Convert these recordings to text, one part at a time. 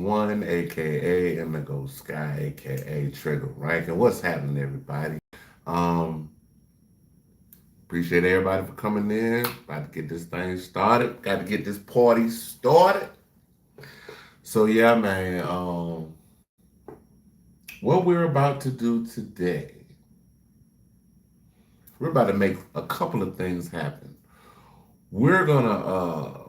one, aka Indigo Sky, aka Trigger Rank. And what's happening, everybody? Um, Appreciate everybody for coming in. About to get this thing started. Got to get this party started. So yeah, man. What we're about to do today, we're about to make a couple of things happen. We're gonna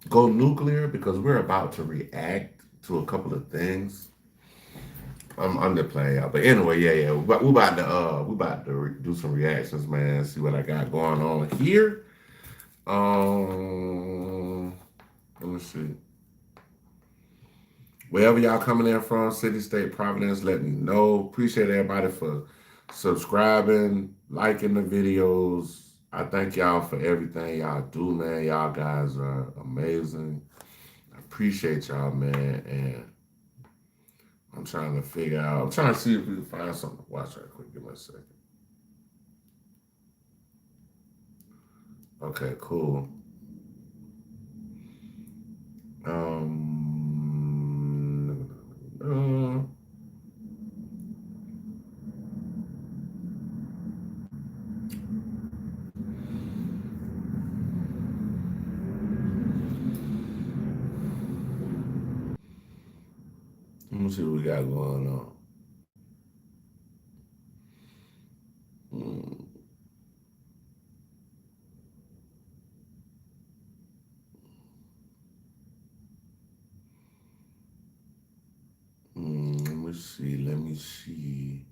go nuclear because we're about to react to a couple of things. I'm underplaying y'all, but anyway, yeah. We about to do some reactions, man. See what I got going on here. Um, Let me see. Wherever y'all coming in from, city, state, Providence, let me know. Appreciate everybody for subscribing, liking the videos. I thank y'all for everything y'all do, man. Y'all guys are amazing. I appreciate y'all, man. And I'm trying to figure out, I'm trying to see if we can find something to watch right quick. Give me a second. Okay, cool. Uh, Let me see what we got going on. Mm, Let me see. Let me see.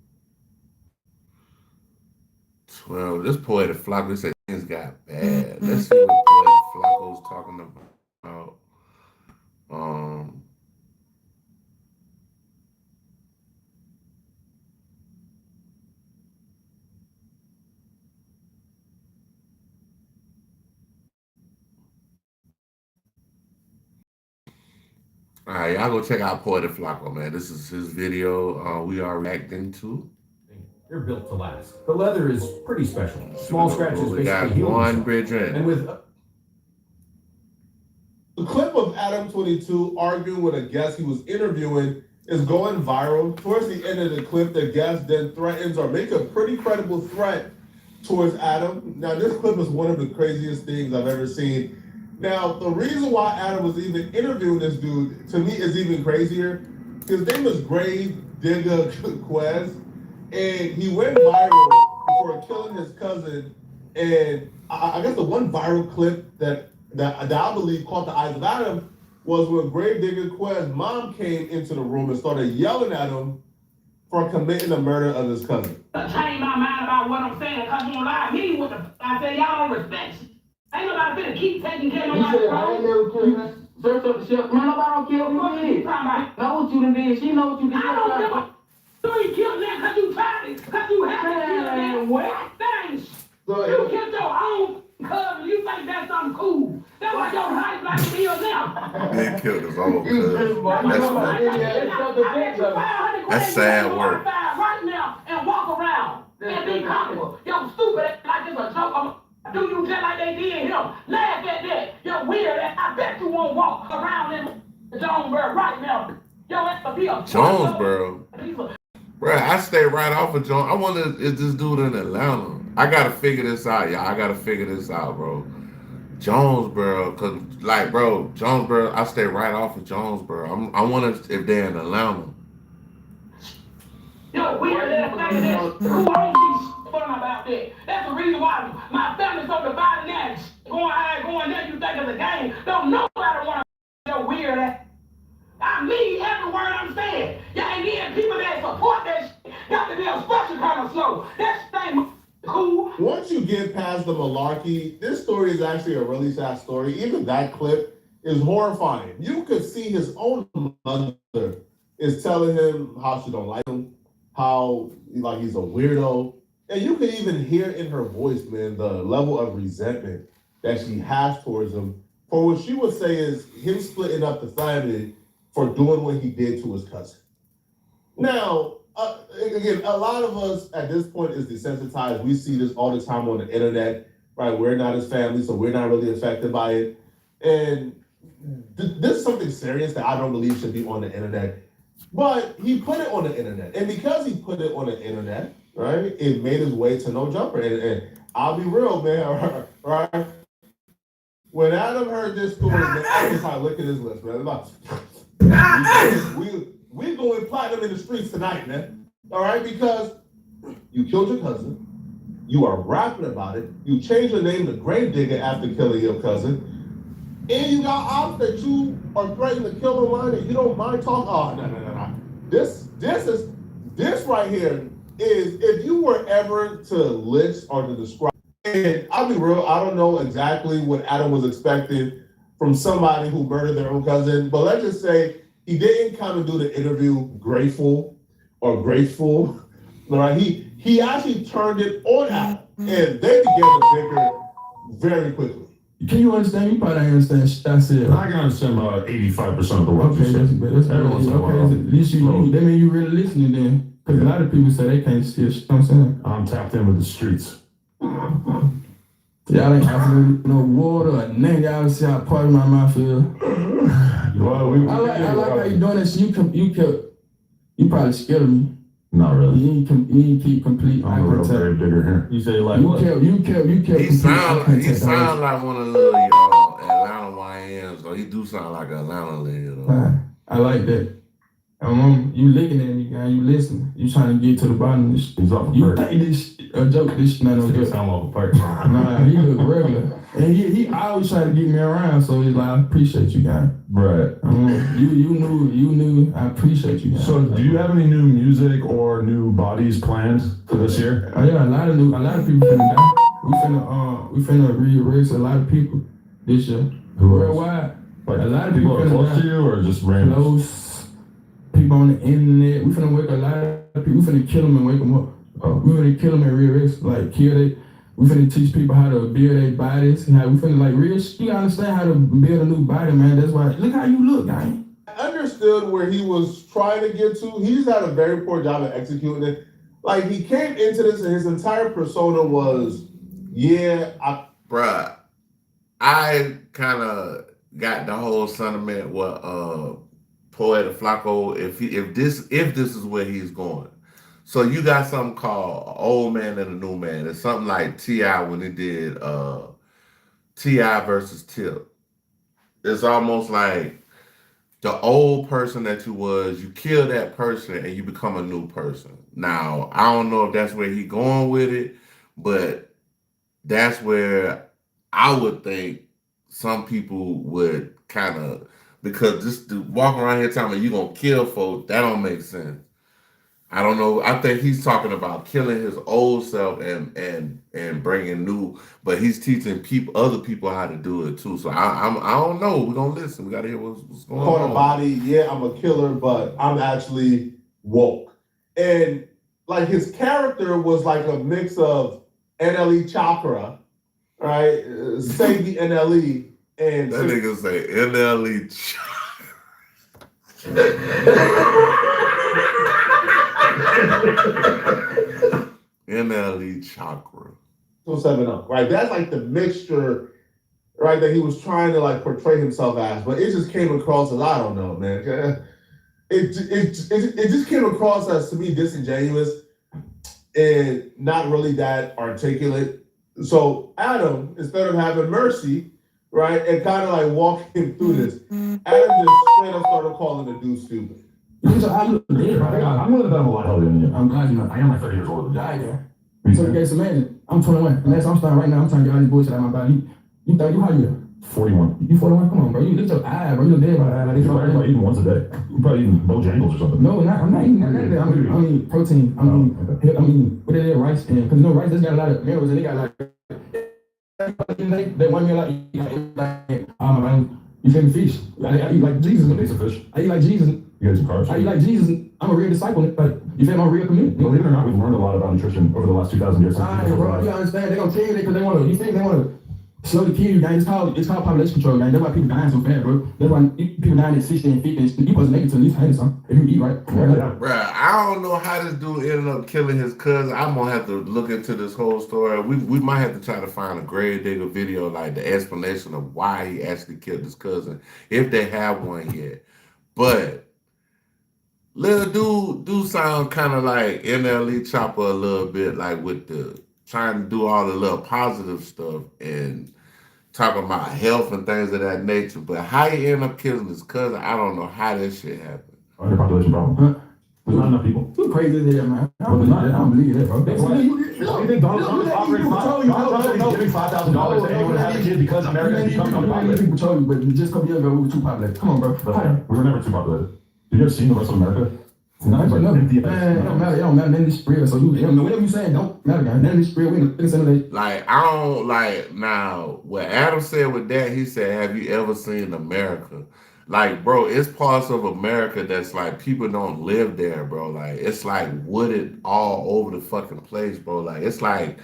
12. This Poetic Flocko, they say things got bad. Let's see what Poetic Flocko's talking about. Um, all right, y'all go check out Poetic Flocko, man. This is his video we are reacting to. They're built to last. The leather is pretty special. Small scratches We got basically heal one themselves. bridge in. And with The clip of Adam 22 arguing with a guest he was interviewing is going viral. Towards the end of the clip, the guest then threatens or makes a pretty credible threat towards Adam. Now, this clip is one of the craziest things I've ever seen. Now, the reason why Adam was even interviewing this dude, to me, is even crazier. His name is Grave Digger Quez, and he went viral for killing his cousin. And I guess the one viral clip that I believe caught the eyes of Adam was when Grave Digger Quez's mom came into the room and started yelling at him for committing the murder of his cousin. Change my mind about what I'm saying, because you don't lie me with the. I say y'all don't respect you. Ain't nobody finna keep taking care of nobody. I ain't never killed her. Search up the shelf. Man, nobody don't kill me. What you talking about? Know what you done did. She know what you did. I don't give a. You killed that because you tried it, because you had to kill that. What? That ain't. You killed your own cousin. You think that's something cool. That's what your life like to be now. They killed his own cousin. That's sad work. Right now and walk around and be comfortable. Yo, stupid like it's a joke. Do you just like they did him? Laugh at that. Yo, weird. I bet you won't walk around in Jonesboro right now. Yo, that's be a Jonesboro. Bruh, I stay right off of Jones. I wonder if this dude in Atlanta. I gotta figure this out, y'all. I gotta figure this out, bro. Jonesboro, cause like, bro, Jonesboro. I stay right off of Jonesboro. I wonder if they're in Atlanta. Yo, weird ass thing that who owns these fun about that. That's the reason why my family's so divided now. Going there, you think it's a game. Don't nobody want to yo weird ass. I mean every word I'm saying. Yeah, and then people that support that shit got to be a special kind of slow. That thing cool. Once you get past the malarkey, this story is actually a really sad story. Even that clip is horrifying. You could see his own mother is telling him how she don't like him, how like he's a weirdo. And you could even hear in her voice, man, the level of resentment that she has towards him for what she would say is him splitting up the family for doing what he did to his cousin. Now, again, a lot of us at this point is desensitized. We see this all the time on the internet, right? We're not his family, so we're not really affected by it. And this is something serious that I don't believe should be on the internet. But he put it on the internet. And because he put it on the internet, right, it made its way to No Jumper. And I'll be real, man, right? When Adam heard this story, man, I was like, look at his list, man. We going platinum in the streets tonight, man. All right, because you killed your cousin. You are rapping about it. You changed your name to Grave Digger after killing your cousin. And you got ops that you are threatening to kill online and you don't mind talking. Oh, no. This right here is, if you were ever to list or to describe, and I'll be real, I don't know exactly what Adam was expecting from somebody who murdered their own cousin, but let's just say he didn't kind of do the interview graceful. All right, he actually turned it on Adam, and they began to bicker very quickly. Can you understand? You probably don't understand shit I said. I can understand about 85% of the world. Okay, that's every once in a while. At least that mean you really listening then. Because a lot of people say they can't see it. You know what I'm saying? I'm tapped in with the streets. Y'all ain't offering no water or nothing. Y'all see how part of my mouth feel. Well, I like how you doing this. You probably scared of me. Not really. You ain't keep complete eye I'm a real contact. grave digger here. You say like what? You kept He sound like one of the little Atlanta YNs, so he do sound like an Atlanta nigga. I like that. You looking at me, guy. You listening. You trying to get to the bottom of this. He's off You think this a joke? This shit not no good. I'm off a perk. Nah, he look regular, and he always try to get me around. So he's like, I appreciate you, guy. Right. You knew. I appreciate you, guy. So, do you have any new music or new bodies planned for this year? Oh yeah, a lot of people finna die. We finna re-erase a lot of people this year. Worldwide. Like a lot of people people are close die. to you, or just random? Close people on the internet. We finna wake a lot of people. We finna kill them and wake them up. We finna kill them and re-erase, like kill they. We finna teach people how to build their bodies. We finna like real. You gotta understand how to build a new body, man. That's why. Look how you look, guy. I understood where he was trying to get to. He just had a very poor job at executing it. Like, he came into this and his entire persona was, Bruh, I kind of got the whole sentiment what Poeta Flacco, if this is where he's going. So you got something called Old Man and a New Man. It's something like T.I. when he did T.I. versus Tip. It's almost like the old person that you was, you kill that person and you become a new person. Now, I don't know if that's where he going with it, but that's where I would think some people would kind of, because just to walk around here telling me you gonna kill folks, that don't make sense. I don't know. I think he's talking about killing his old self and bringing new, but he's teaching other people how to do it too. So I don't know. We're gonna listen. We gotta hear what's going on. Call the body, I'm a killer, but I'm actually woke. And like, his character was like a mix of NLE Chakra, right? Save the NLE and that nigga say NLE NLE Chakra. 270, right? That's like the mixture, right, that he was trying to like portray himself as, but it just came across as, I don't know, man. It just came across as, to me, disingenuous and not really that articulate. So Adam, instead of having mercy, right, and kind of like walk him through this, Adam just straight up started calling the dude stupid. I'm I'm gonna a lot healthier than you. I'm glad you know. I am like 30 years old. Yeah. So you guys imagine, I'm 21. Unless I'm starting right now, I'm trying to get all this bullshit out of my body. You 30, how you? 41. You 41? Come on, bro. You lift your eye, bro. You look dead by the eye. Like, You're probably eating once a day. You're probably eating Bojangles or something. No, I'm not eating that. I'm eating protein. I'm eating what is it, rice, and because you know rice, that's got a lot of minerals, and they got like they want me like you feel me, fish. I eat like Jesus. It's a fish. I eat like Jesus. You guys some carbs. I eat like Jesus. I'm a real disciple. Like, you feel me? I'm a real community. Believe it or not, we've learned a lot about nutrition over the last 2,000 years. Bro, you understand? They're gonna tell you that because they want to. You think they want to slow the kill, gang? It's called population control, gang. That's why people dying so fast, bro. That's why people dying at 60 and 50. You supposed to make it to at least 100 something if you eat right. Bruh, I don't know how this dude ended up killing his cousin. I'm gonna have to look into this whole story. We might have to try to find a grave digger video, like the explanation of why he actually killed his cousin, if they have one yet. But little dude sound kind of like NLE Chopper a little bit, like with the trying to do all the little positive stuff and talking about health and things of that nature. But how he end up killing his cousin, I don't know how that shit happened. Underpopulation problem. There's not enough people. You crazy as hell, man. I don't believe that, bro. You think Donald Trump is offering giving $5,000 to anyone to have a kid because America has become unpopular? People told you, but just a couple years ago, we were too populated. Come on, bro. We were never too populated. Have you ever seen the rest of America? No, it don't matter. It don't matter. None of this spread. So you know whatever you saying don't matter, guys. None of this spread. We in the center. Like I don't like now. What Adam said with that, he said, "Have you ever seen America?" Like, bro, it's parts of America that's like people don't live there, bro. Like it's like wooded all over the fucking place, bro. Like it's like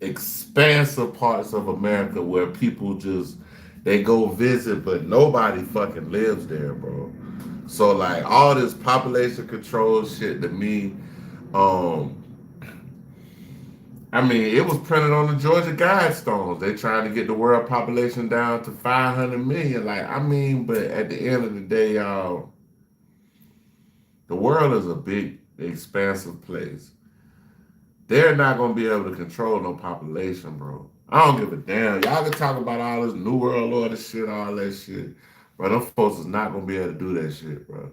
expansive parts of America where people just they go visit, but nobody fucking lives there, bro. So like all this population control shit to me, I mean, it was printed on the Georgia Guidestones. They trying to get the world population down to 500 million. Like, I mean, but at the end of the day, y'all, the world is a big, expansive place. They're not gonna be able to control no population, bro. I don't give a damn. Y'all can talk about all this New World Order shit, all that shit. But them folks is not gonna be able to do that shit, bro.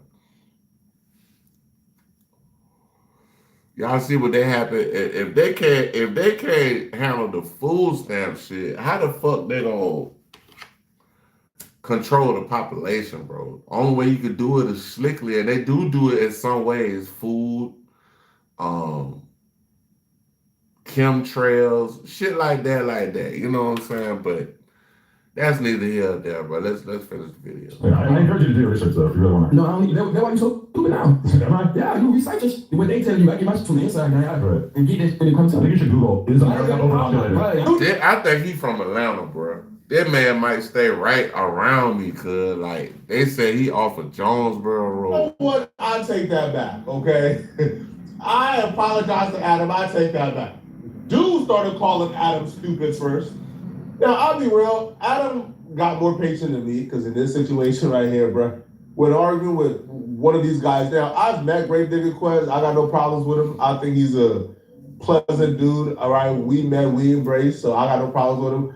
Y'all see what they happen if they can't handle the food stamp shit. How the fuck they gonna control the population, bro? Only way you could do it is slickly, and they do it in some ways. Food, chemtrails, shit like that. You know what I'm saying? But that's neither here nor there, bro. Let's finish the video. Yeah, I encourage you to do your research though if you really want to. No, I don't need that's why you so stupid now. Yeah, you research it. What they tell you, I get my shit from the inside guy and get this when it comes to I think you should Google, is America overpopulated? I think he from Atlanta, bro. That man might stay right around me, cuz like they say he off of Jonesboro Road. You know what? I take that back, okay? I apologize to Adam. I take that back. Dude started calling Adam stupid first. Now, I'll be real. Adam got more patience than me because in this situation right here, bro, when arguing with one of these guys, now, I've met Grave Digger Quest. I got no problems with him. I think he's a pleasant dude. All right, we met, we embraced, so I got no problems with him.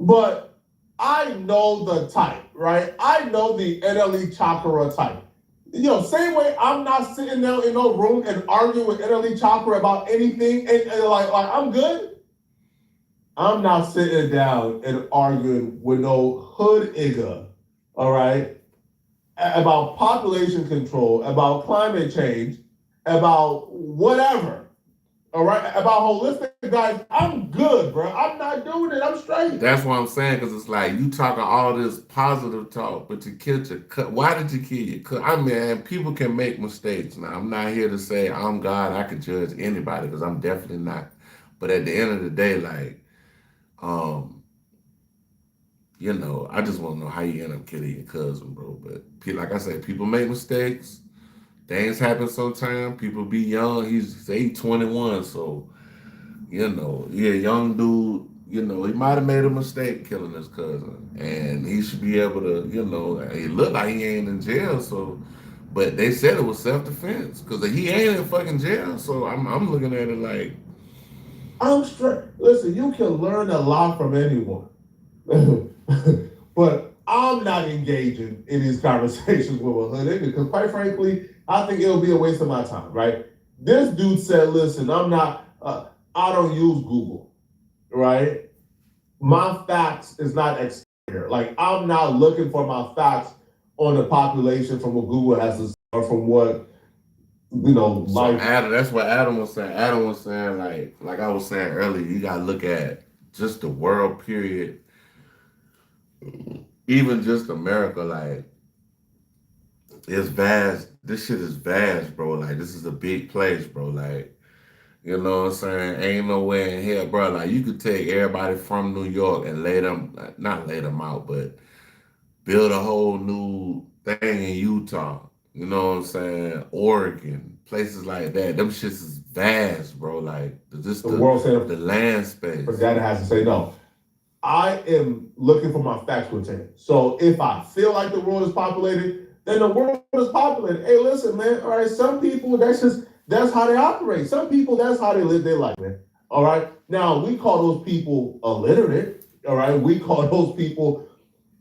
But I know the type, right? I know the NLE Chakra type. You know, same way I'm not sitting there in no room and arguing with NLE Chakra about anything, and like I'm good. I'm not sitting down and arguing with no hood nigga, all right, about population control, about climate change, about whatever, all right, about holistic guys. I'm good, bro. I'm not doing it. I'm straight. That's what I'm saying, because it's like you talking all this positive talk, but you killed your cut. Why did you kill your cut? I mean, people can make mistakes. Now, I'm not here to say I'm God. I can judge anybody because I'm definitely not. But at the end of the day, like, you know, I just want to know how you end up killing your cousin, bro. But like I said, people make mistakes. Things happen sometimes. People be young. He's 21, so you know, he a young dude. You know, he might have made a mistake killing his cousin, and he should be able to. You know, it looked like he ain't in jail, so. But they said it was self-defense because he ain't in fucking jail. So I'm looking at it like. I'm straight. Listen, you can learn a lot from anyone. But I'm not engaging in these conversations with a hood nigga because quite frankly, I think it'll be a waste of my time, right? This dude said, listen, I'm not, I don't use Google, right? My facts is not exterior. Like, I'm not looking for my facts on the population from what Google has to say or from what, you know, like. So Adam, that's what Adam was saying. Adam was saying, like I was saying earlier, you gotta look at just the world period, even just America. Like, it's vast. This shit is vast, bro. Like, this is a big place, bro. Like, you know what I'm saying? Ain't no way in hell, bro. Like, you could take everybody from New York and not lay them out, but build a whole new thing in Utah. You know what I'm saying? Oregon, places like that. Them shits is vast, bro. Like just The World Center the land space. for data has to say no. I am looking for my factual take. So if I feel like the world is populated, then the world is populated. Hey, listen, man. All right, some people that's how they operate. Some people that's how they live their life, man. All right. Now we call those people illiterate. All right. We call those people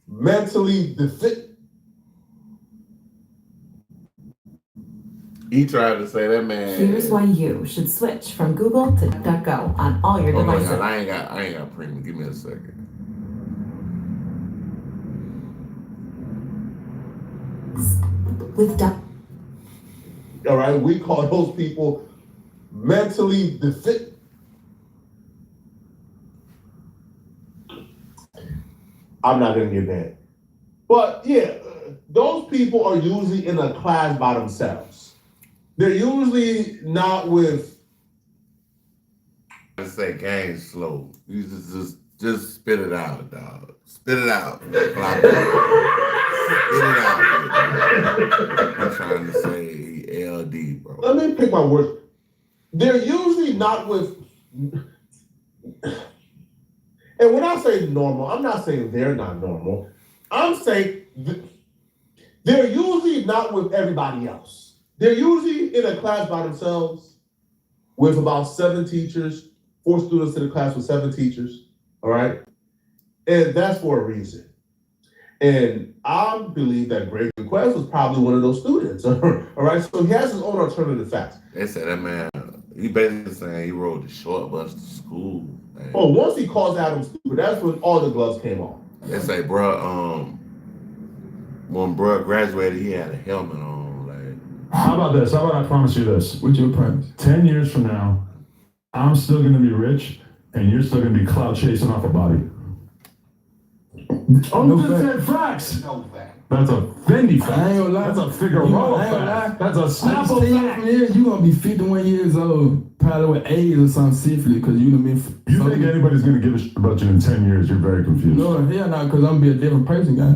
mentally deficient. He tried to say that man. Here's why you should switch from Google to DuckDuckGo on all your Hold on, devices. y'all. I ain't got premium. Give me a second. With Duck. All right. We call those people mentally deficient. I'm not gonna get that. But yeah, those people are usually in a class by themselves. They're usually not with. I say gang slow. You just spit it out, dog. Spit it out. Spit it out. I'm trying to say LD, bro. Let me pick my words. They're usually not with. And when I say normal, I'm not saying they're not normal. I'm saying they're usually not with everybody else. They're usually in a class by themselves with about 7 teachers, 4 students in the class with 7 teachers. All right. And that's for a reason. And I believe that Greg Quest was probably one of those students. All right. So he has his own alternative facts. They said that man, he basically saying he rode the short bus to school. Man. Oh, once he calls Adam stupid, that's when all the gloves came off. They say, bro, when bro graduated, he had a helmet on. Like, How about this? How about I promise you this? What's your promise? 10 years from now, I'm still gonna be rich, and you're still gonna be clout chasing off a body. Unsaid facts. No fact. That's a Fendi fact. I ain't gonna lie. That's a Figueroa I ain't gonna fact. lie. That's a Snapple 10 years fact. from here, you gonna be 51 years old, probably with AIDS or something syphilis, because you done been. You think anybody's gonna give a shit about you in 10 years? You're very confused. No, hell no, because I'm gonna be a different person, guy.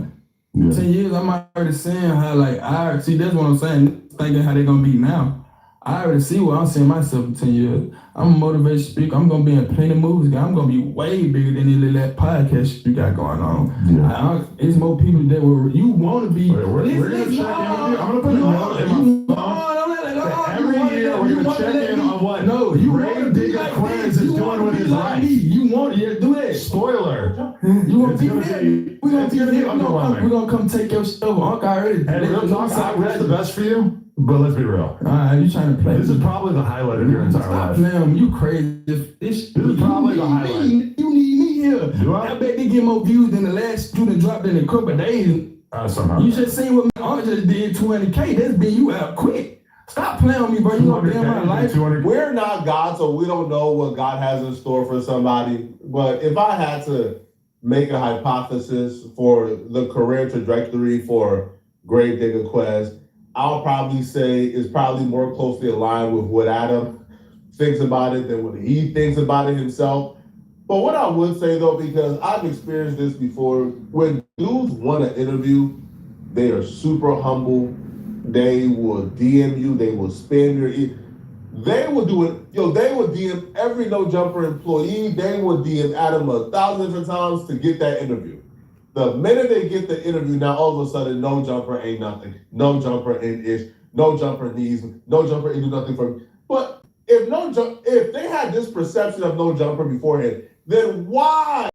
Yeah. 10 years, I'm already seeing how, like, I see, that's what I'm saying, thinking how they gonna be now. I already see where I'm seeing myself in 10 years. I'm a motivated speaker. I'm gonna be in plenty of movies, guy. I'm gonna be way bigger than any little that podcast you got going on. Yeah. It's more people that will, you wanna be. Wait, we're gonna check in with you. I'm gonna put a note in my phone. Every year we're gonna check in on what Ray Digger-Quez is doing with his life. You want to do that. Spoiler. You want It's to gonna be. It's gonna be underwhelming. We're gonna come take your stuff. Uncle already. Hey, real talk. I wish the best for you, but let's be real. Alright, you trying to play? This is probably the highlight of your entire Stop life. playing. You crazy. This is probably the highlight. You need me here. Do I? I bet they get more views than the last student dropped in a couple of days. Somehow. You just seen what my aunt just did, 20K. That's been you out quick. Stop playing with me, bro. You know damn my life. We're not God, so we don't know what God has in store for somebody. But if I had to make a hypothesis for the career trajectory for Greg Digger-Quez, I'll probably say is probably more closely aligned with what Adam thinks about it than what he thinks about it himself. But what I would say though, because I've experienced this before, when dudes want to interview, they are super humble. They will DM you. They will spam your They will do it. They will DM every No Jumper employee. They will DM Adam 1,000 different times to get that interview. The minute they get the interview, now all of a sudden, No Jumper ain't nothing. No Jumper ain't ish. No Jumper needs. No Jumper ain't do nothing for me. But if they had this perception of No Jumper beforehand, then why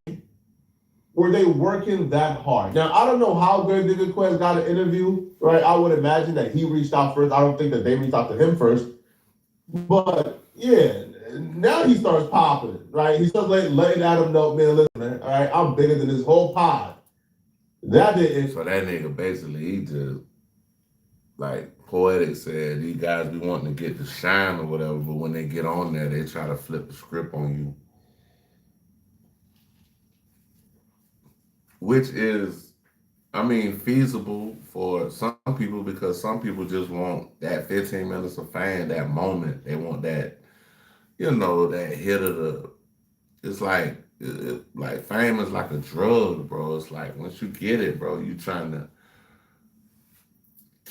were they working that hard? Now, I don't know how Greg Digger-Quez got an interview, right? I would imagine that he reached out first. I don't think that they reached out to him first. But, yeah, now he starts popping, right? He starts letting Adam know, man, listen, man, all right, I'm bigger than this whole pod. That didn't. So that nigga basically, he just, like Poetic said, these guys be wanting to get the shine or whatever, but when they get on there, they try to flip the script on you. Which is, I mean, feasible for some people because some people just want that 15 minutes of fame, that moment. They want that, that hit of the, it's like fame is like a drug, bro. It's like once you get it, bro, you trying to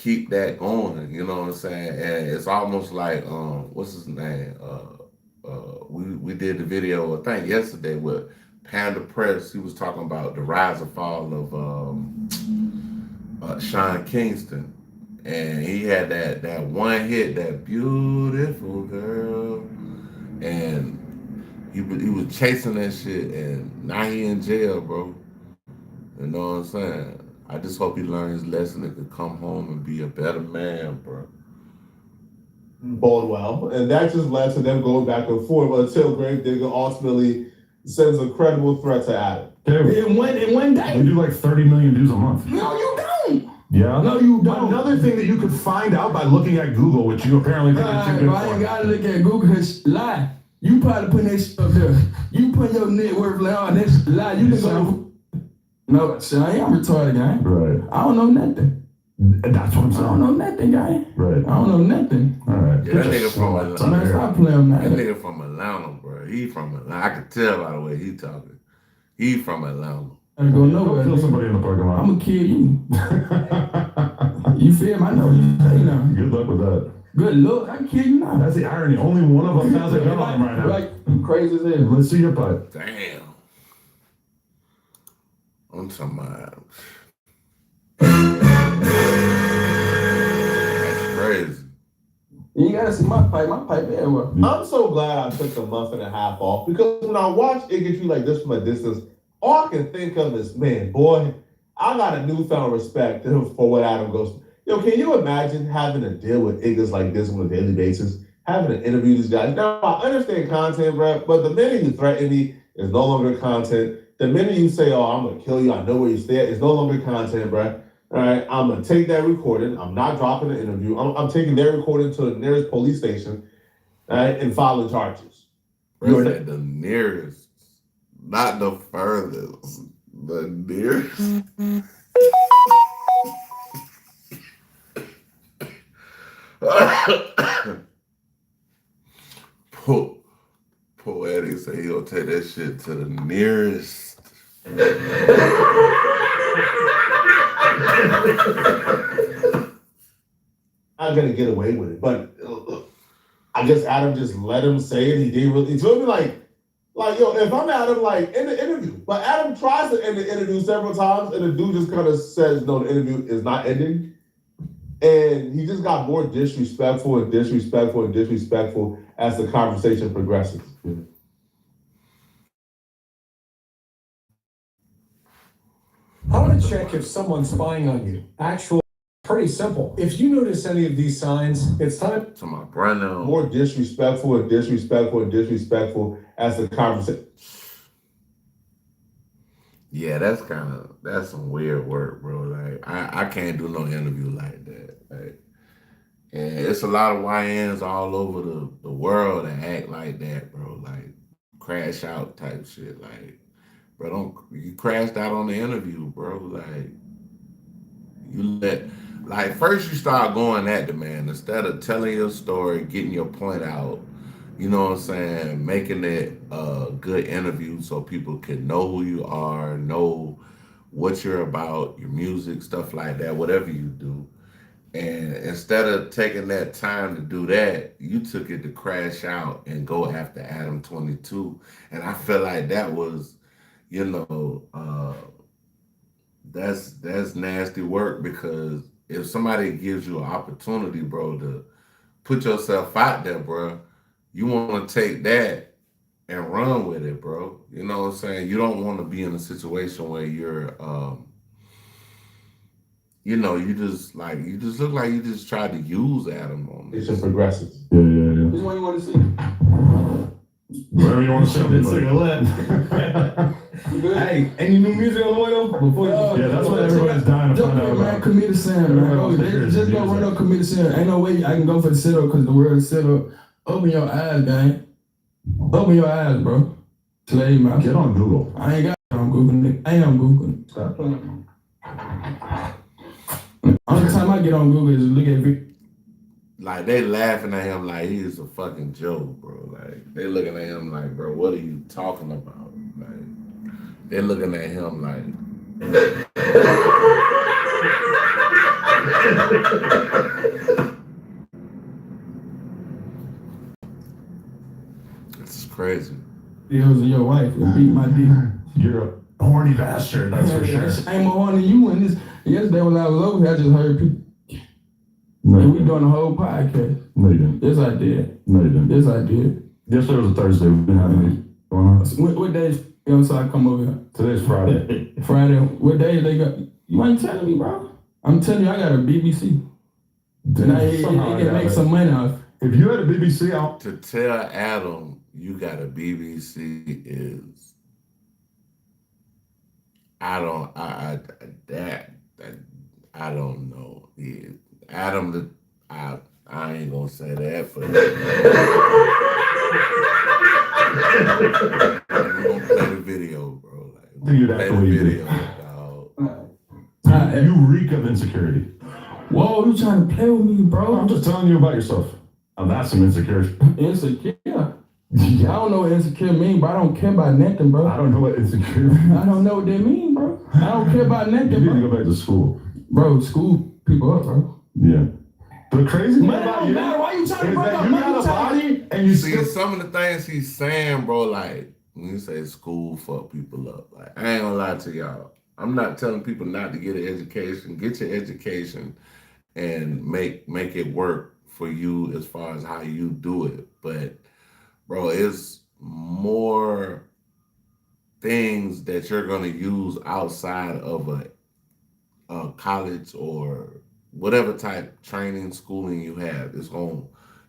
keep that going. You know what I'm saying? And it's almost like what's his name? We did the video I think yesterday with Panda Press. He was talking about the rise and fall of Sean Kingston, and he had that one hit, that beautiful girl, and he was chasing that shit, and now he in jail, bro. You know what I'm saying? I just hope he learned his lesson and could come home and be a better man, bro. Bode well, and that just led to them going back and forth until Gravedigger ultimately sends a credible threat to Adam. In one day. We do like 30 million views a month. No, you don't. Yeah. No, you don't. Another thing that you could find out by looking at Google, which you apparently think is too good I ain't for. gotta look at Google, cause lie. You probably putting that shit up there. You put your net worth like, oh, that's lie. You can go. No, see, I am retarded, guy. Right. I don't know nothing. That's what I'm I saying. don't know nothing, guy. Right. I don't know nothing. All right. Yeah, that nigga from Atlanta. Man, stop playing That that. nigga from Atlanta, bro. He from Atlanta. I could tell by the way he talking. He from Atlanta. I ain't go Don't nowhere. kill somebody in the parking lot. I'm gonna kill you. You feel me? I know you say now. Good luck with that. Good luck. I can kill you now. That's the irony. Only one of them has a gun on him right now. Like, crazy as hell. Let's see your pipe. Damn. I'm talking about. That's crazy. You gotta see my pipe. My pipe everywhere. I'm so glad I took a month and a half off, because when I watch It Get You Like This from a distance, all I can think of is, man, boy, I got a newfound respect for what Adam goes through. Yo, can you imagine having to deal with niggas like this on a daily basis? Having to interview these guys. Now, I understand content, bro, but the minute you threaten me is no longer content. The minute you say, oh, I'm gonna kill you, I know where you stay at, it's no longer content, bro. All right, I'm gonna take that recording. I'm not dropping the interview. I'm taking their recording to the nearest police station, all right, and filing charges. Bro, said the nearest, not the furthest, the nearest. Poetic say he'll take that shit to the nearest. I'm gonna get away with it, but I guess Adam just let him say it. He didn't really. It's really like yo, if I'm Adam, like in the interview, but Adam tries to end the interview several times, and the dude just kind of says, no, the interview is not ending, and he just got more disrespectful and disrespectful and disrespectful as the conversation progresses. How to check if someone's spying on you? Pretty simple. If you notice any of these signs, it's time To my brother. More disrespectful and disrespectful and disrespectful as the conversation. Yeah, that's some weird work, bro. Like I can't do no interview like that. Like, and it's a lot of YNs all over the world that act like that, bro. Like crash out type shit. Like, bro, you crashed out on the interview, bro. Like first you start going at the man instead of telling your story, getting your point out. You know what I'm saying? Making it a good interview so people can know who you are, know what you're about, your music, stuff like that, whatever you do. And instead of taking that time to do that, you took it to crash out and go after Adam 22. And I feel like that was, that's nasty work, because if somebody gives you an opportunity, bro, to put yourself out there, bro, you want to take that and run with it, bro. You know what I'm saying? You don't want to be in a situation where you're, you just look like you just tried to use Adam on this. It progresses. Yeah. Which one you want to see? Whatever you want to say. Hey, any new music on the way though? Yeah, that's what everybody's dying to find out man, about. Committed Sin, man. Oh, just go run up Committed Sin. Ain't no way I can go for the sit-up because the word is sit-up. Open your eyes, gang. Open your eyes, bro. Slave mouth. Get on Google. I ain't got it on Google, nigga. I ain't on Google. Stop playing. Only time I get on Google is look at video. Like, they laughing at him like he's a fucking joke, bro. Like, they looking at him like, bro, what are you talking about? Like, they're looking at him like... This is crazy. Deals of your wife and beat my dick. You're a horny bastard, that's for sure. I'm more horny than you in this. Yesterday when I was over here, I just heard people. No, And we doing the whole podcast. No, you didn't. Yes, I did. No, you didn't. Yes, I did. Yesterday was a Thursday. We didn't have any going on. What days, you know, so I come over here? Today's Friday. Friday. What day they got? You ain't telling me, bro. I'm telling you, I got a BBC. And it can make some money off. If you had a BBC out. To tell Adam you got a BBC is, I don't know. Yeah. Adam, I ain't gonna say that, but I'm gonna play the video, bro. Like, Dude, play that's the what you video, dog. You reek of insecurity. Whoa, you trying to play with me, bro? I'm just telling you about yourself. Oh, that's some insecurity. Insecure? I don't know what insecure mean, but I don't care about nothing, bro. I don't know what insecurity. I don't know what they mean, bro. I don't care about nothing, You need to bro. go back to school. Bro, school people up, bro. Yeah. The crazy thing Man, about don't you matter. Why you trying to is break that up you my got a body and you See, still. some of the things he's saying, bro, like, when you say school fuck people up, like, I ain't gonna lie to y'all. I'm not telling people not to get an education. Get your education and make it work for you as far as how you do it. But, bro, it's more things that you're gonna use outside of a college or whatever type training, schooling you have. It's gonna,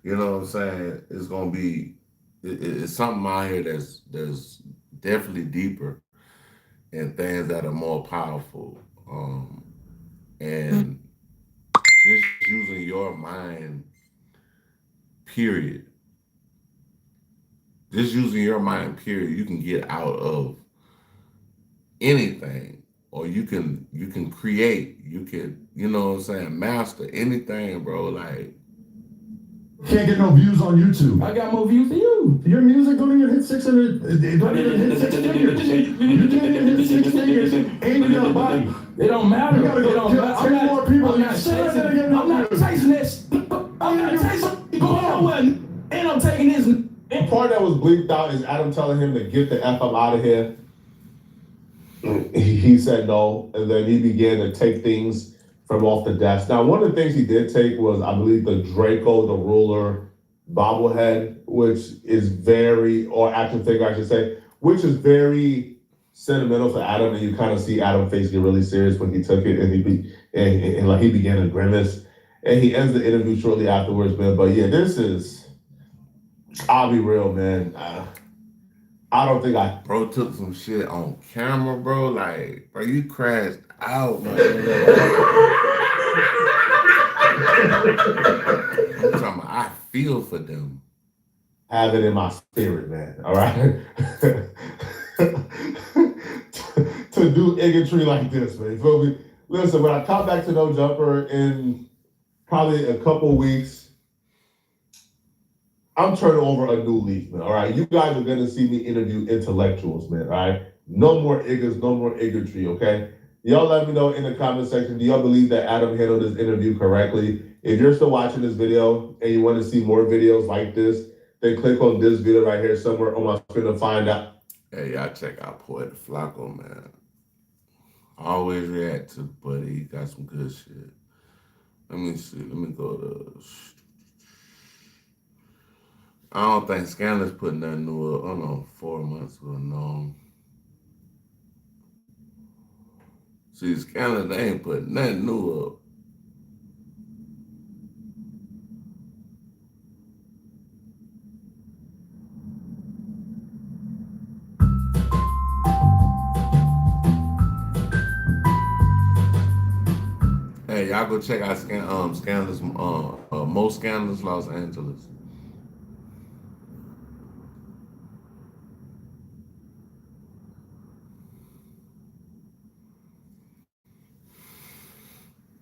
you know what I'm saying? It's gonna be, it's something out here that's definitely deeper and things that are more powerful. And just using your mind, period. Just using your mind, period, you can get out of anything, or you can create, you can, you know what I'm saying, master anything, bro. Like, Can't get no views on YouTube. I got more views than you. Your music don't even hit 600. It don't even hit 6 figures. You can't even hit 6 figures. And you got a body. It don't matter. You gotta go It don't kill matter. 10 more people. I'm not chasing. I'm not chasing this. I'm not chasing. Go nowhere. And I'm taking this. The part that was bleeped out is Adam telling him to get the F up out of here. He said no, and then he began to take things from off the desk. Now, one of the things he did take was, I believe, the Draco, the ruler bobblehead, which is very, or action figure, I should say, which is very sentimental for Adam, and you kind of see Adam's face get really serious when he took it, and he began to grimace, and he ends the interview shortly afterwards, man. But yeah, this is, I'll be real, man. I don't think bro took some shit on camera, bro. Like, bro, you crashed out, man. I'm talking about, I feel for them. have it in my spirit, man. All right. to do bigotry like this, man. You feel me? Listen, when I come back to No Jumper in probably a couple weeks, I'm turning over a new leaf, man. All right. You guys are gonna see me interview intellectuals, man. All right. No more iggas, no more bigotry, okay? Y'all let me know in the comment section, do y'all believe that Adam handled this interview correctly? If you're still watching this video and you want to see more videos like this, then click on this video right here somewhere on my screen to find out. Hey, y'all check out Poet Flacco, man. I always react to Buddy. He got some good shit. Let me see. Let me go to... I don't think Scandal's put nothing new up. I don't know, 4 months ago, no. See, Scandal, they ain't put nothing new up. Hey, y'all go check out Scandalous, Most Scandalous Los Angeles.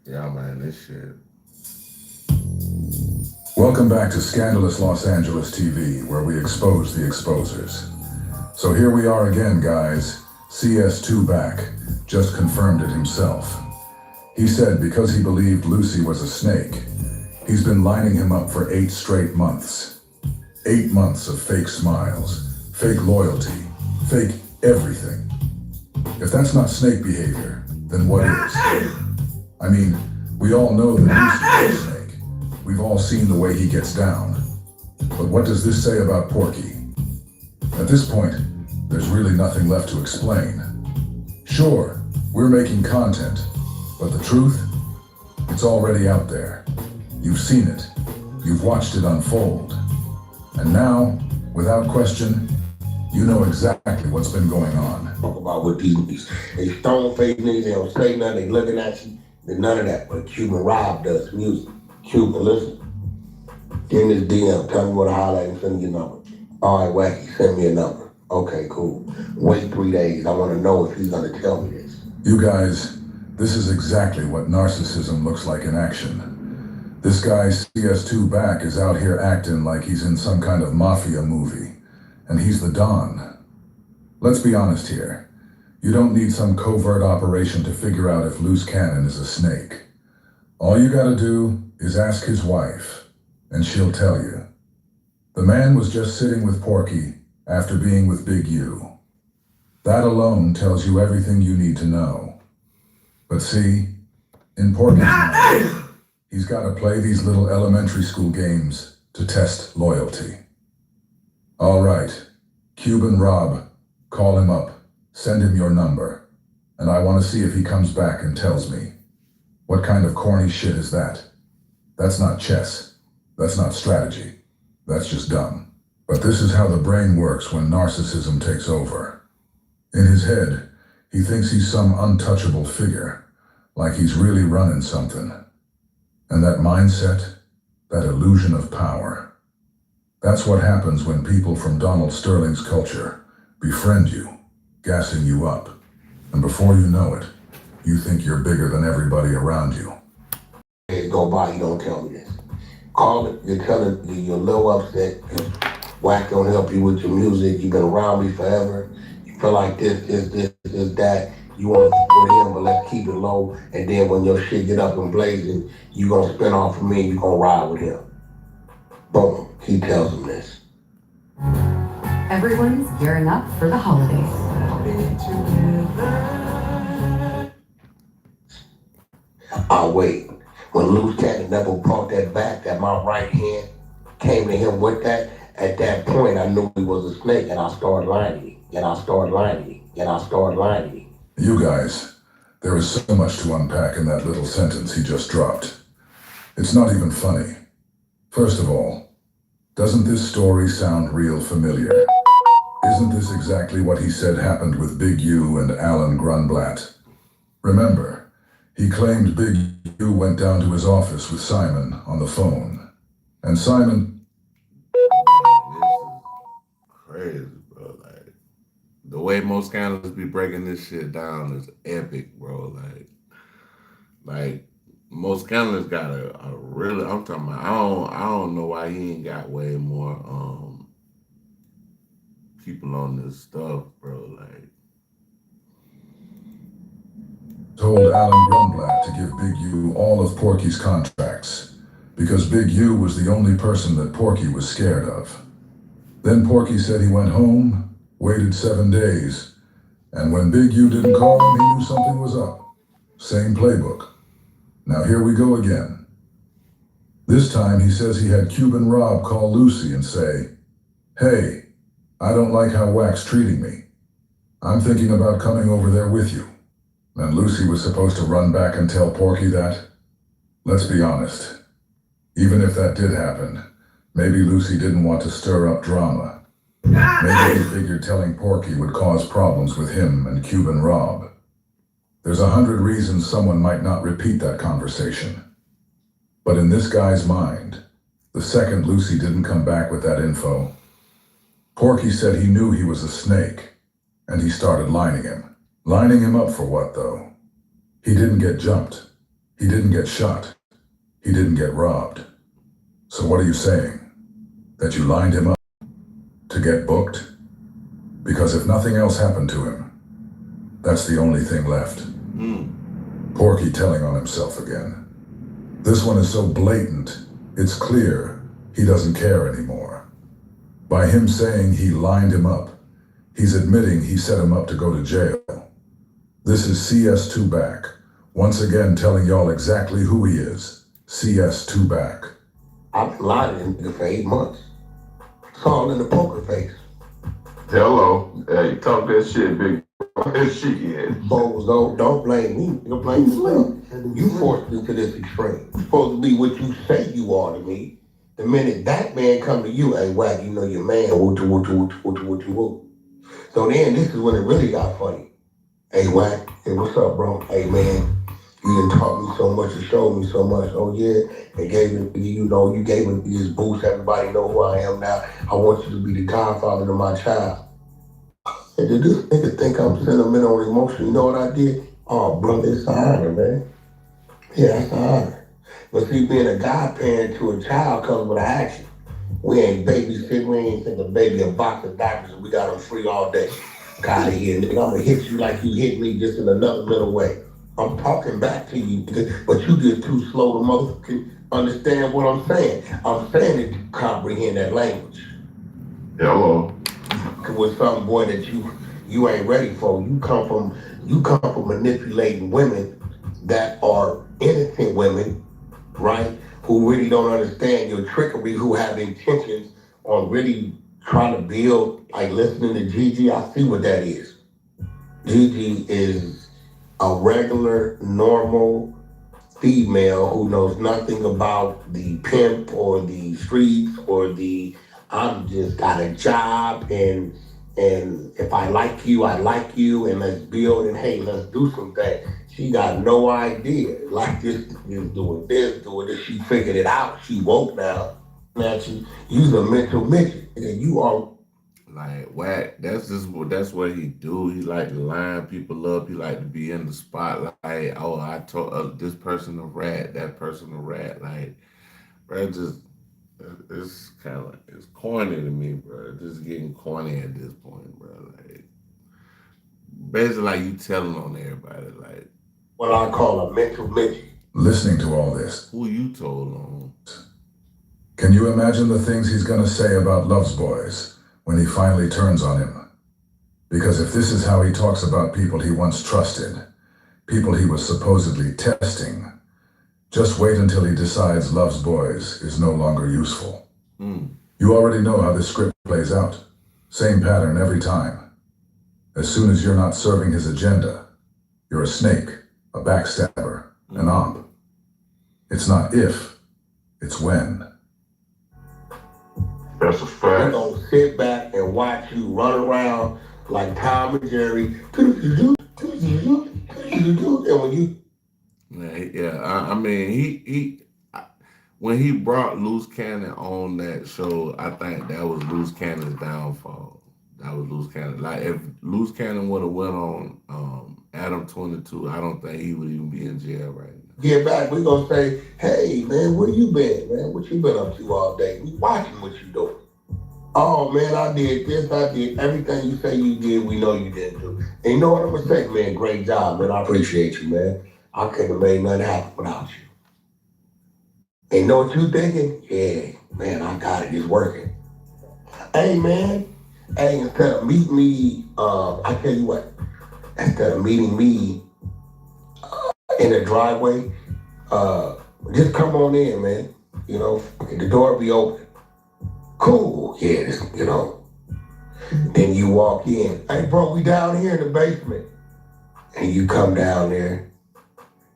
Yeah, man, this shit. Welcome back to Scandalous Los Angeles TV, where we expose the exposers. So here we are again, guys. CS2 back. Just confirmed it himself. He said because he believed Lucy was a snake, he's been lining him up for 8 straight months. 8 months of fake smiles, fake loyalty, fake everything. If that's not snake behavior, then what is? I mean, we all know that Lucy is a snake. We've all seen the way he gets down. But what does this say about Porky? At this point, there's really nothing left to explain. Sure, we're making content, but the truth? It's already out there. You've seen it. You've watched it unfold. And now, without question, you know exactly what's been going on. Talk about what these they stone-faced niggas, they don't say nothing, they looking at you, there's none of that. But Cuban Rob does music. Cuban, listen. Give me this DM, tell me what to holler at and send me your number. All right, Wacky, send me a number. Okay, cool. Wait 3 days, I want to know if he's gonna tell me this. You guys, this is exactly what narcissism looks like in action. This guy CS2 Back is out here acting like he's in some kind of mafia movie, and he's the Don. Let's be honest here. You don't need some covert operation to figure out if Loose Cannon is a snake. All you gotta do is ask his wife, and she'll tell you. The man was just sitting with Porky after being with Big U. That alone tells you everything you need to know. But see, in Porky's mind, he's got to play these little elementary school games to test loyalty. All right, Cuban Rob, call him up, send him your number, and I want to see if he comes back and tells me. What kind of corny shit is that? That's not chess. That's not strategy. That's just dumb. But this is how the brain works when narcissism takes over. In his head, he thinks he's some untouchable figure, like he's really running something. And that mindset, that illusion of power, that's what happens when people from Donald Sterling's culture befriend you, gassing you up. And before you know it, you think you're bigger than everybody around you. Days go by, you don't tell me this. Call it, you're telling me you're a little upset. Wack don't help you with your music. You've been around me forever. You feel like this, that. You want to with him, but let's keep it low. And then when your shit get up and blazing, you gonna spin off of me and you gonna ride with him. Boom, he tells him this. Everyone's gearing up for the holidays. I'll wait. When Loose Cannon never brought that back, that my right hand came to him with that, at that point I knew he was a snake, and I started lying. You guys, there is so much to unpack in that little sentence he just dropped. It's not even funny. First of all, doesn't this story sound real familiar? Isn't this exactly what he said happened with Big U and Alan Grunblatt? Remember, he claimed Big U went down to his office with Simon on the phone. And Simon... This is crazy, bro. Like, the way most scandals be breaking this shit down is epic, bro. Like most scandals got a really, I'm talking about, I don't know why he ain't got way more people on this stuff, bro. Like, told Alan Grunblatt to give Big U all of Porky's contracts, because Big U was the only person that Porky was scared of. Then Porky said he went home, waited 7 days, and when Big U didn't call him, he knew something was up. Same playbook. Now here we go again. This time he says he had Cuban Rob call Lucy and say, "Hey, I don't like how Wack's treating me. I'm thinking about coming over there with you." And Lucy was supposed to run back and tell Porky that? Let's be honest. Even if that did happen, maybe Lucy didn't want to stir up drama. Maybe he figured telling Porky would cause problems with him and Cuban Rob. There's 100 reasons someone might not repeat that conversation. But in this guy's mind, the second Lucy didn't come back with that info, Porky said he knew he was a snake, and he started lining him. Lining him up for what, though? He didn't get jumped. He didn't get shot. He didn't get robbed. So what are you saying? That you lined him up to get booked? Because if nothing else happened to him, that's the only thing left. Porky telling on himself again. This one is so blatant, it's clear he doesn't care anymore. By him saying he lined him up, he's admitting he set him up to go to jail. This is CS2 back, once again telling y'all exactly who he is. CS2 back. I've been lying to him for 8 months. It's all in the poker face. Hello. Hey, talk that shit, big shit. Folks, don't blame me. You blame yourself. You forced me to this extreme. You're supposed to be what you say you are to me. The minute that man come to you, hey, Wack, you know your man, woo. So then this is when it really got funny. Hey, Wack, hey, what's up, bro? Hey, man, you done taught me so much and showed me so much. Oh, yeah, and you gave me this boost. Everybody know who I am now. I want you to be the godfather of my child. And did this nigga think I'm sentimental or emotional? You know what I did? Oh, brother, it's an honor, man. Yeah, it's an honor. But see, being a godparent to a child comes with an action. We ain't babysitting, we ain't sending a baby a box of diapers and we got them free all day. Out of here, nigga. I'm gonna hit you like you hit me, just in another little way. I'm talking back to you, nigga, but you just too slow to motherfucking understand what I'm saying. I'm saying it to comprehend that language. Hello. With something, boy, that you ain't ready for. You come from manipulating women that are innocent women, right? Who really don't understand your trickery, who have intentions on really trying to build, like listening to Gigi. I see what that is. Gigi is a regular, normal female who knows nothing about the pimp or the streets or the I'm just got a job and if I like you, and let's build and hey, let's do some things. She got no idea. Like this is doing this. She figured it out. She woke now. Now you's a mental midget. And you are like Wack. That's what he do. He like to line people up. He like to be in the spotlight. Oh, I told this person a rat, that person a rat. Like, bro, it's kind of it's corny to me, bro. It's just getting corny at this point, bro. Like, basically, like you telling on everybody, like what I call a mental midget. Listening to all this, who you told on? Can you imagine the things he's gonna say about Love's Boys when he finally turns on him? Because if this is how he talks about people he once trusted, people he was supposedly testing, just wait until he decides Love's Boys is no longer useful. You already know how this script plays out. Same pattern every time. As soon as you're not serving his agenda, you're a snake, a backstabber, an op. It's not if, it's when. That's a fact. We're gonna sit back and watch you run around like Tom and Jerry. And when you I mean, when he brought Loose Cannon on that show, I think that was Loose Cannon's downfall. That was Loose Cannon. Like, if Loose Cannon would have went on Adam 22, I don't think he would even be in jail right now. Get back, we're gonna say, hey man, where you been, man? What you been up to all day? We watching what you doing. Oh man, I did this, I did everything you say you did, we know you didn't do. And you know what I'm gonna say, man? Great job, man. I appreciate you, man. I couldn't have made nothing happen without you. And you know what you thinking? Yeah, man, I got it, it's working. Hey man, hey, instead of meeting me, I tell you what, instead of meeting me in the driveway, just come on in, man. You know, the door be open. Cool, yeah, you know. Then you walk in. Hey, bro, we down here in the basement. And you come down there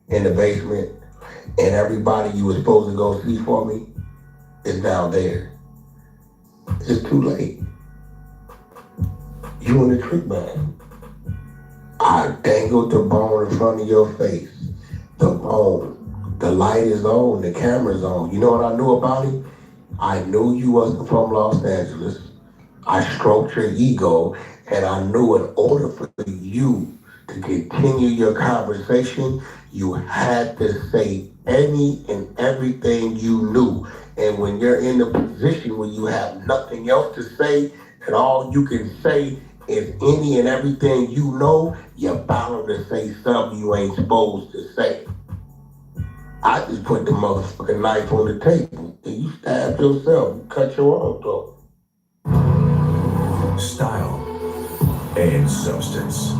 in the basement, and everybody you were supposed to go see for me is down there. It's too late. You in the trick bag. I dangled the bone in front of your face. The bone. The light is on, the camera's on. You know what I knew about it? I knew you wasn't from Los Angeles. I stroked your ego, and I knew in order for you to continue your conversation, you had to say any and everything you knew. And when you're in a position where you have nothing else to say, and all you can say if any and everything you know, you're bound to say something you ain't supposed to say. I just put the motherfucking knife on the table and you stabbed yourself. You cut your own throat. Style and substance.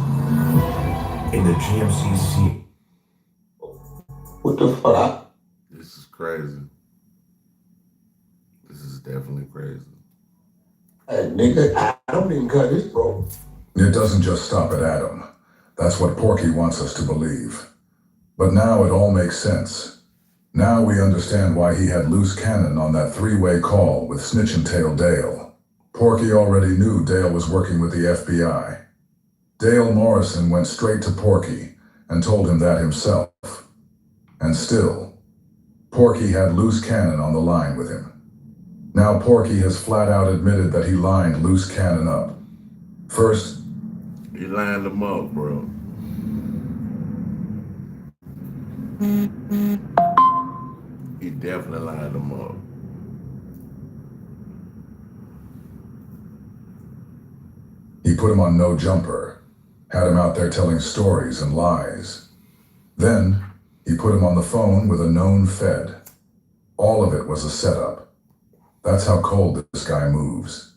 In the GMCC. What the fuck? This is crazy. This is definitely crazy. Hey, nigga, Adam didn't cut his throat. It doesn't just stop at Adam. That's what Porky wants us to believe. But now it all makes sense. Now we understand why he had loose cannon on that three-way call with Snitch and Tail Dale. Porky already knew Dale was working with the FBI. Dale Morrison went straight to Porky and told him that himself. And still, Porky had loose cannon on the line with him. Now Porky has flat out admitted that he lined loose cannon up. First, he lined them up, bro. He definitely lined them up. He put him on no jumper, had him out there telling stories and lies. Then, he put him on the phone with a known Fed. All of it was a setup. That's how cold this guy moves.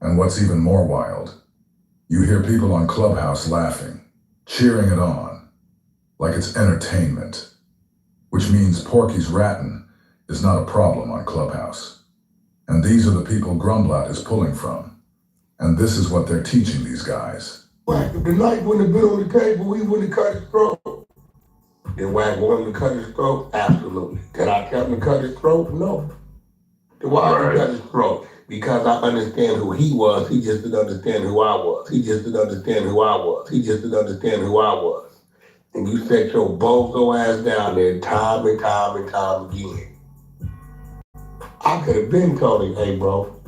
And what's even more wild, you hear people on Clubhouse laughing, cheering it on, like it's entertainment. Which means Porky's ratting is not a problem on Clubhouse. And these are the people Grumblat is pulling from. And this is what they're teaching these guys. Wack, if the knife wouldn't have been on the table, we wouldn't have cut his throat. Did Wack want him to cut his throat? Absolutely. Did I tell him to cut his throat? No. Then why did he cut his throat? Because I understand who he was. He just didn't understand who I was. He just didn't understand who I was. He just didn't understand who I was. And you set your bozo ass down there time and time and time again. I could have been told him, hey bro,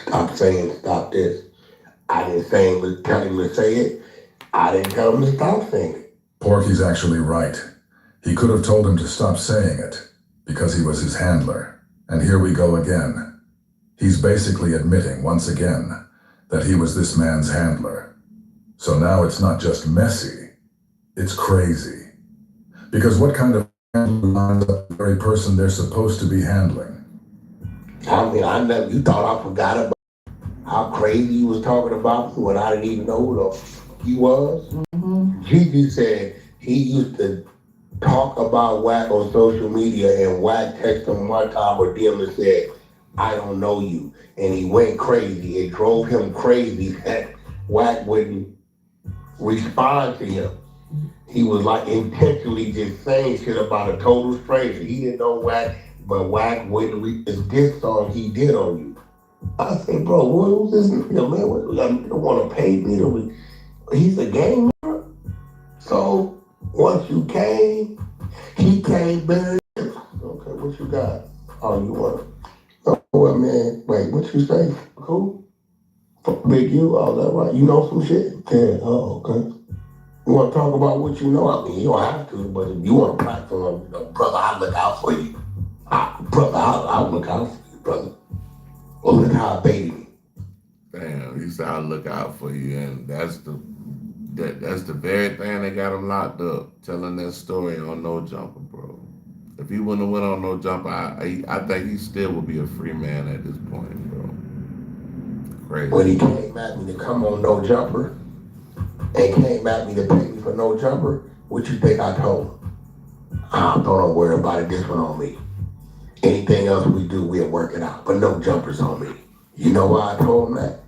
stop this. I didn't tell him to say it. I didn't tell him to stop saying it. Porky's actually right. He could have told him to stop saying it because he was his handler. And here we go again. He's basically admitting once again that he was this man's handler. So now it's not just messy, it's crazy. Because what kind of handler lines up the very person they're supposed to be handling? I mean, you thought I forgot about how crazy he was talking about me when I didn't even know who the fuck he was? Mm-hmm. Gigi said he used to talk about Wack on social media and Wack texted him one time or DM and said, I don't know you. And he went crazy. It drove him crazy that Wack wouldn't respond to him. He was like intentionally just saying shit about a total stranger. He didn't know Wack, but Wack wouldn't read this diss song he did on you. I said, bro, what was this nigga, man? You don't want to pay me to he's a gamer. So once you came, he came back. Okay, what you got? Oh, you want to? Oh, man, wait, what you say? Who? Big you? Oh, that right? You know some shit? Yeah, oh, okay. You want to talk about what you know? I mean, you don't have to, but if you want a platform, brother, I'll look out for you. Brother, I'll look out for you, brother. Well, look how I baited me. Damn, he said I'll look out for you, and that's the very thing that got him locked up, telling that story on No Jumper, bro. If he wouldn't have went on No Jumper, I think he still would be a free man at this point, bro. Crazy. When he came at me to come on No Jumper, and came at me to pay me for No Jumper, what you think I told him? Don't worry about it, this one on me. Anything else we do, we'll work it out, but No Jumper's on me. You know why I told him that?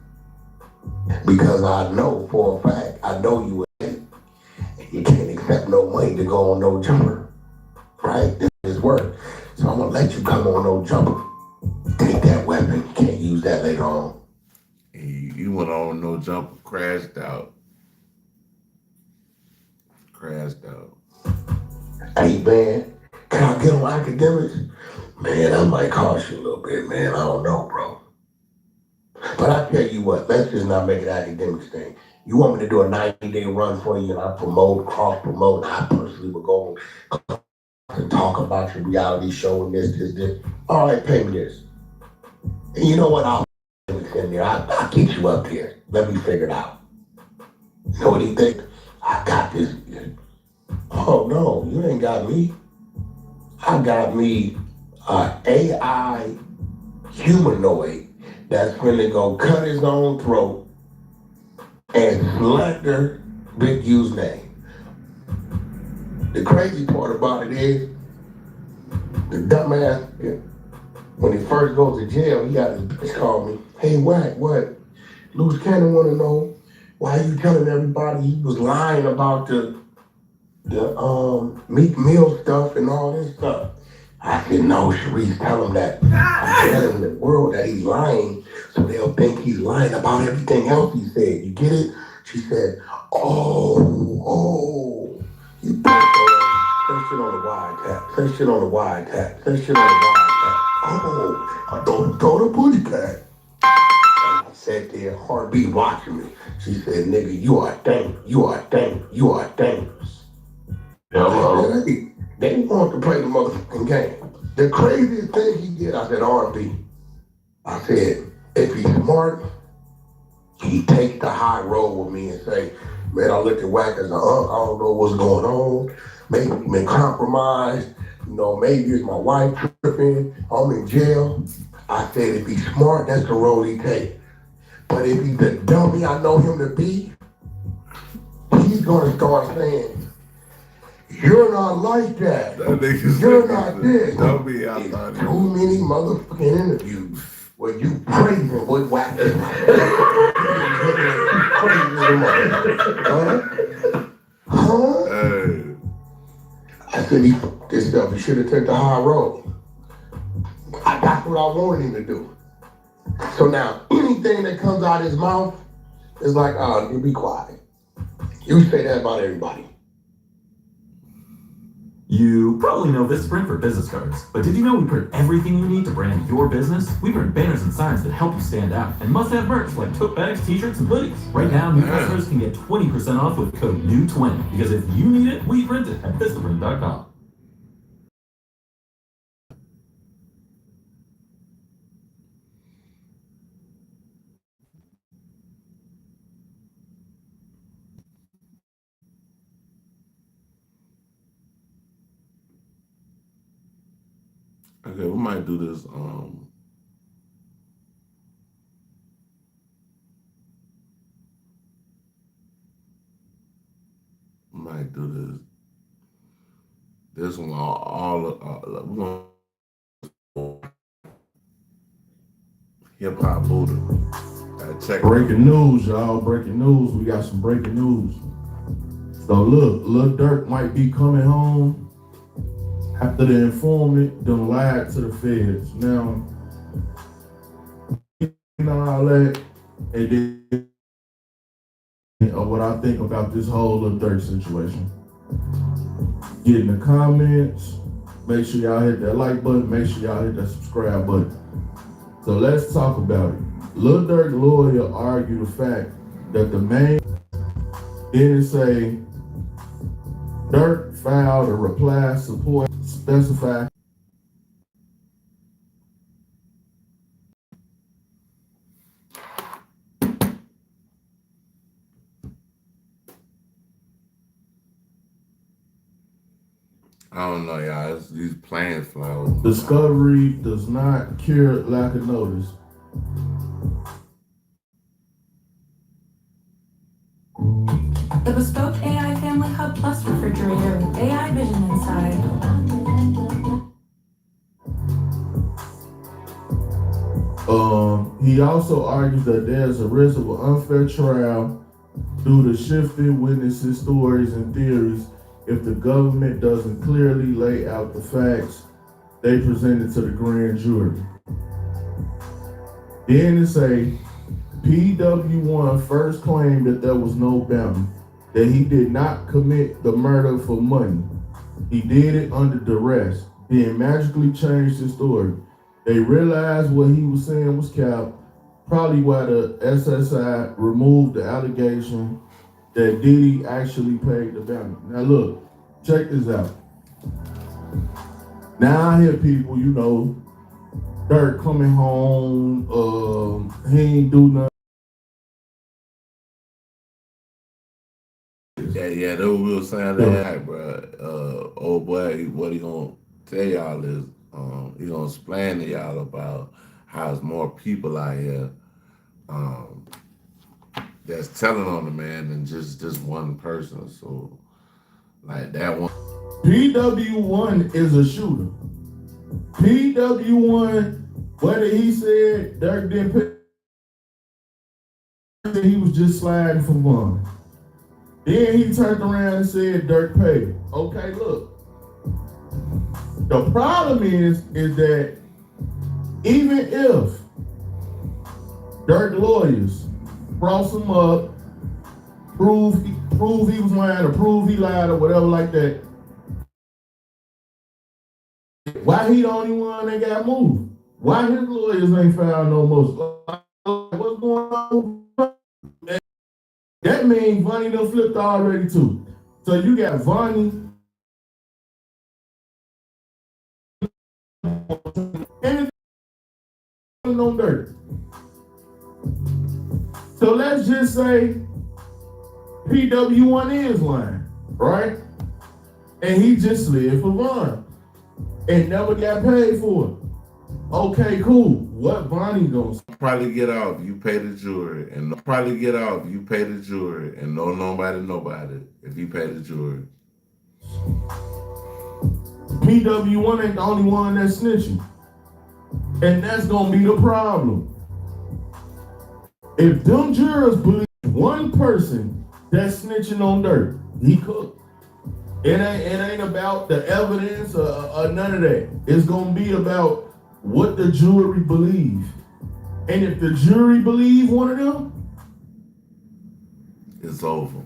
Because I know for a fact, I know you ain't. You can't accept no money to go on No Jumper, right? This is work. So I'm gonna let you come on No Jumper. Take that weapon, you can't use that later on. You went on No Jumper, crashed out. Hey man, can I get on academics? Man, I might cost you a little bit, man. I don't know, bro. But I tell you what, let's just not make it academics thing. You want me to do a 90-day run for you and I cross-promote, and I personally would go and talk about your reality show and this. All right, pay me this. And you know what? I'll send there. I'll get you up there. Let me figure it out. You know what he think? I got this. Oh no, you ain't got me. I got me AI humanoid that's gonna go cut his own throat and slander Big U's name. The crazy part about it is, the dumbass, when he first goes to jail, he got his bitch call me. Hey, what? Loose Cannon want to know why you telling everybody he was lying about the Meek Mill stuff and all this stuff. I said, no, Sharice, tell him that. I'm telling the world that he's lying, so they'll think he's lying about everything else he said. You get it? She said, oh. You put shit on the wiretap. Play shit on the wiretap. Play shit on the wiretap. Oh, I throw the booty cat. And I sat there, heartbeat watching me. She said, nigga, you are dangerous. You are dangerous. Hello. They want to play the motherfucking game. The craziest thing he did, I said, R&B. I said, if he's smart, he take the high road with me and say, man, I look at Wack as a unk. I don't know what's going on. Maybe he been compromised. You know, maybe it's my wife tripping. I'm in jail. I said, if he's smart, that's the road he take. But if he's the dummy I know him to be, he's gonna start saying, you're not like that. You're not this. Don't be out It's there. too many motherfucking interviews where you praising what Wack is. Huh? Hey. I said, he fucked this up. He should have took the high road. That's what I wanted him to do. So now, anything that comes out of his mouth is like, you be quiet. You say that about everybody. You probably know Vistaprint for business cards, but did you know we print everything you need to brand your business? We print banners and signs that help you stand out, and must-have merch like tote bags, t-shirts, and hoodies. Right now, new customers can get 20% off with code NEW20, because if you need it, we print it at Vistaprint.com. Okay, we might do this. We might do this. This one we're gonna hip hop Buddha. Check. Breaking news, y'all. Breaking news. We got some breaking news. So look, Lil Durk might be coming home after the informant done lied to the feds. Now, you know all that, and then what I think about this whole Lil Durk situation. Get in the comments. Make sure y'all hit that like button. Make sure y'all hit that subscribe button. So let's talk about it. Lil Durk lawyer argued the fact that the man didn't say Durk filed a reply support specify. I don't know, y'all. It's these plants flowers. Discovery does not cure lack of notice. The bespoke AI Family Hub Plus refrigerator with AI vision inside. He also argued that there's a risk of an unfair trial due to shifting witnesses' stories and theories if the government doesn't clearly lay out the facts they presented to the grand jury. Then to say, PW1 first claimed that there was no bounty, that he did not commit the murder for money. He did it under duress, then magically changed his story. They realized what he was saying was cap, probably why the SSI removed the allegation that Diddy actually paid the bounty. Now look, check this out. Now I hear people, Dirk coming home, he ain't do nothing. Yeah, that's what we were saying that night, bro. Old boy, what he gonna tell y'all is, he gonna explain to y'all about how there's more people out here, that's telling on the man than just one person. So, like that one. PW1 is a shooter. PW1, whether he said Dirk didn't pay, he was just sliding for fun. Then he turned around and said Dirk paid. Okay, look. The problem is that even if Dirk lawyers cross him up, prove he was lying or prove he lied or whatever like that, why he the only one that got moved? Why his lawyers ain't filed no motion? What's going on? That means Vonnie done flipped already too. So you got Vonnie and on Dirk. So let's just say PW1 is lying, right? And he just slid for Von and never got paid for it. Okay, cool. What Vonnie gonna say? Probably get off. You pay the jury, and probably get off. You pay the jury, and no nobody if you pay the jury. PW1 ain't the only one that's snitching, and that's gonna be the problem. If them jurors believe one person that's snitching on Dirk, he cooked. It ain't about the evidence or none of that. It's gonna be about what the jury believe. And if the jury believe one of them, it's over.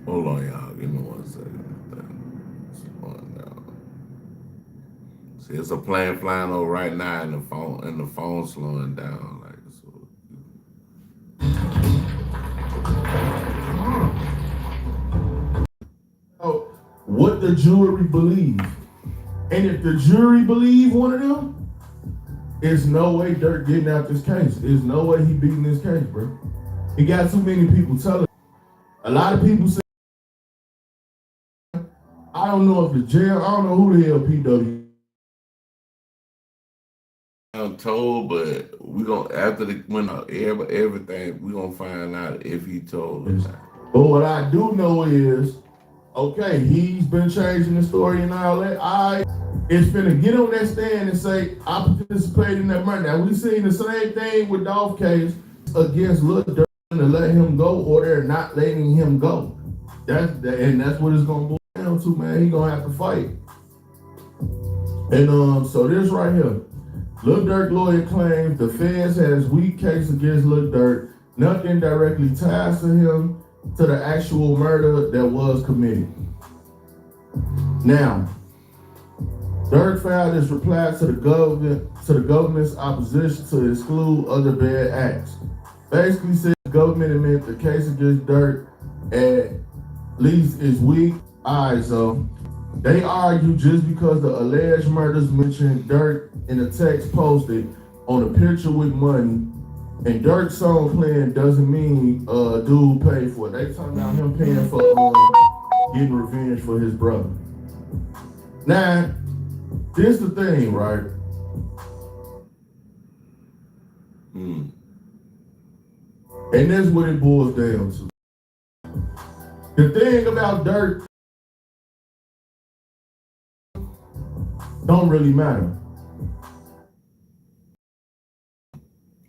Hold on, y'all. Give me 1 second. See, it's a plane flying over right now, and the phone slowing down. Like so. What the jury believe, and if the jury believe one of them, there's no way Dirk getting out this case. There's no way he beating this case, bro. He got too many people telling. A lot of people say, I don't know if the jail, I don't know who the hell PW. I'm told, but we gonna after everything, we gonna find out if he told us. But what I do know is, okay, he's been changing the story and all that. It's finna get on that stand and say, I participated in that murder. Now we seen the same thing with Dolph case against Lil Durk to let him go, or they're not letting him go. That's what it's gonna boil down to, man. He gonna have to fight. And so this right here. Lil Durk lawyer claims the feds has weak case against Lil Durk. Nothing directly ties to him to the actual murder that was committed. Now, Durk filed his reply to the government's opposition to exclude other bad acts. Basically said the government admit the case against Durk at least is weak. Alright, so they argue just because the alleged murders mentioned Durk in a text posted on a picture with money and Durk's song playing doesn't mean dude paid for it. They talking about him paying for getting revenge for his brother. Now, this the thing, right? And that's what it boils down to. The thing about Durk don't really matter.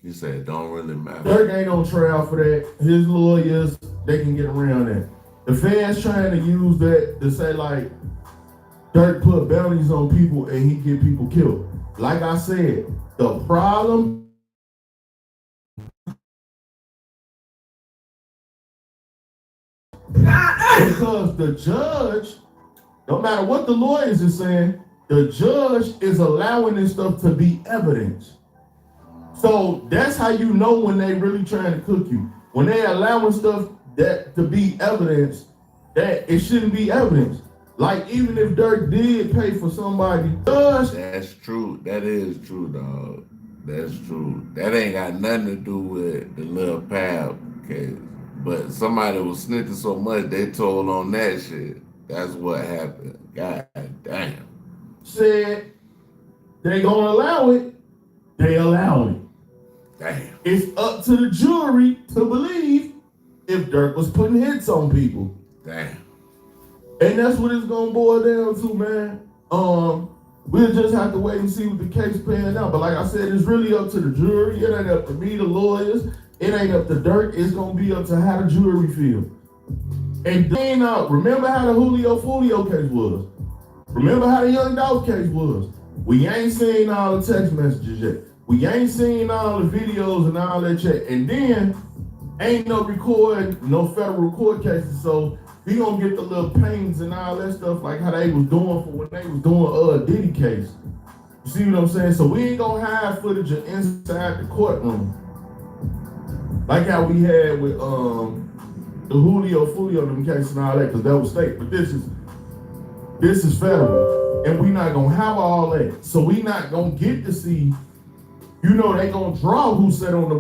You said don't really matter. Durk ain't on trial for that. His lawyers, they can get around that. The fans trying to use that to say like Durk put bounties on people and he get people killed. Like I said, the problem because the judge, no matter what the lawyers are saying, the judge is allowing this stuff to be evidence. So that's how you know when they really trying to cook you. When they allowing stuff that to be evidence, that it shouldn't be evidence. Like, even if Dirk did pay for somebody, that's true. That is true, dog. That's true. That ain't got nothing to do with the little pal case. But somebody was snitching so much they told on that shit. That's what happened. God damn. Said they gonna allow it. They allowed it. Damn. It's up to the jury to believe if Dirk was putting hits on people. Damn. And that's what it's gonna boil down to, man. We'll just have to wait and see what the case pans out. But like I said, it's really up to the jury. It ain't up to me, the lawyers. It ain't up to Dirk. It's gonna be up to how the jury feel. And then remember how the Julio Fulio case was. Remember how the Young Dolph case was. We ain't seen all the text messages yet. We ain't seen all the videos and all that shit. And then ain't no federal court cases. So he gonna get the little pains and all that stuff like how they was doing for when they was doing Diddy case. You see what I'm saying? So we ain't gonna hide footage of inside the courtroom. Like how we had with the Julio Fulio them case and all that, because that was state. But this is federal. And we not gonna have all that. So we not gonna get to see, they gonna draw who sat on the